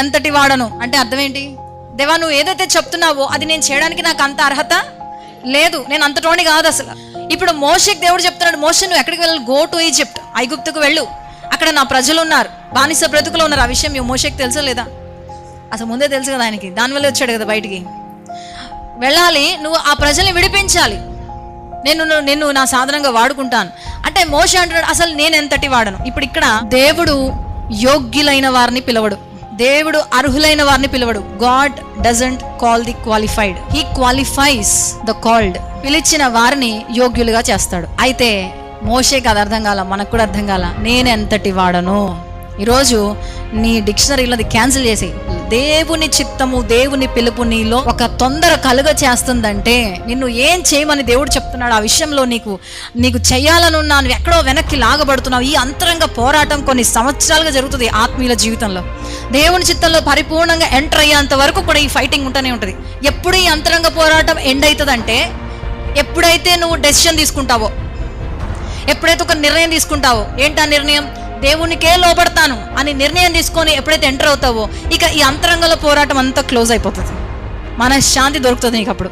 ఎంతటి వాడను అంటే అర్థం ఏంటి? దేవా, నువ్వు ఏదైతే చెప్తున్నావో అది నేను చేయడానికి నాకు అంత అర్హత లేదు, నేను అంతటోని కాదు అసలు. ఇప్పుడు మోషేకి దేవుడు చెప్తున్నాడు, మోషే నువ్వు ఎక్కడికి వెళ్ళాలి? గో టు ఈజిప్ట్, ఐగుప్తుకు వెళ్ళు, అక్కడ నా ప్రజలు ఉన్నారు, బానిస బ్రతుకులు ఉన్నారు. ఆ విషయం మోషేకి తెలుసా లేదా? అసలు ముందే తెలుసు కదా ఆయనకి, దానివల్ల వచ్చాడు కదా బయటికి. వెళ్ళాలి, నువ్వు ఆ ప్రజల్ని విడిపించాలి, నేను నా సాధనంగా వాడుకుంటాను అంటే మోషే అంటున్నాడు అసలు నేను ఎంతటి వాడను. ఇప్పుడు ఇక్కడ దేవుడు యోగ్యులైన వారిని పిలవడు, దేవుడు అర్హులైన వారిని పిలవడు. God doesn't call the qualified, he qualifies the called. పిలిచిన వారిని యోగ్యులుగా చేస్తాడు. అయితే మోషేకి అది అర్థం కాల, మనకు కూడా అర్థం కాల. నేను ఎంతటి వాడను. ఈరోజు నీ డిక్షనరీలో అది క్యాన్సిల్ చేసి, దేవుని చిత్తము, దేవుని పిలుపు నీలో ఒక తొందర కలుగ చేస్తుందంటే నిన్ను ఏం చేయమని దేవుడు చెప్తున్నాడు. ఆ విషయంలో నీకు చేయాలనున్నా నువ్వు ఎక్కడో వెనక్కి లాగబడుతున్నావు. ఈ అంతరంగ పోరాటం కొన్ని సంవత్సరాలుగా జరుగుతుంది ఆత్మీయుల జీవితంలో. దేవుని చిత్తంలో పరిపూర్ణంగా ఎంటర్ అయ్యేంత వరకు కూడా ఈ ఫైటింగ్ ఉంటూనే ఉంటుంది. ఎప్పుడు ఈ అంతరంగ పోరాటం ఎండ్ అవుతుందంటే ఎప్పుడైతే నువ్వు డెసిషన్ తీసుకుంటావో, ఎప్పుడైతే ఒక నిర్ణయం తీసుకుంటావో. ఏంటా నిర్ణయం? దేవునికే లోబడతాను అని నిర్ణయం తీసుకొని ఎప్పుడైతే ఎంటర్ అవుతావో ఇక ఈ అంతరంగంలో పోరాటం అంతా క్లోజ్ అయిపోతుంది. మనశ్శాంతి దొరుకుతుంది నీకు అప్పుడు.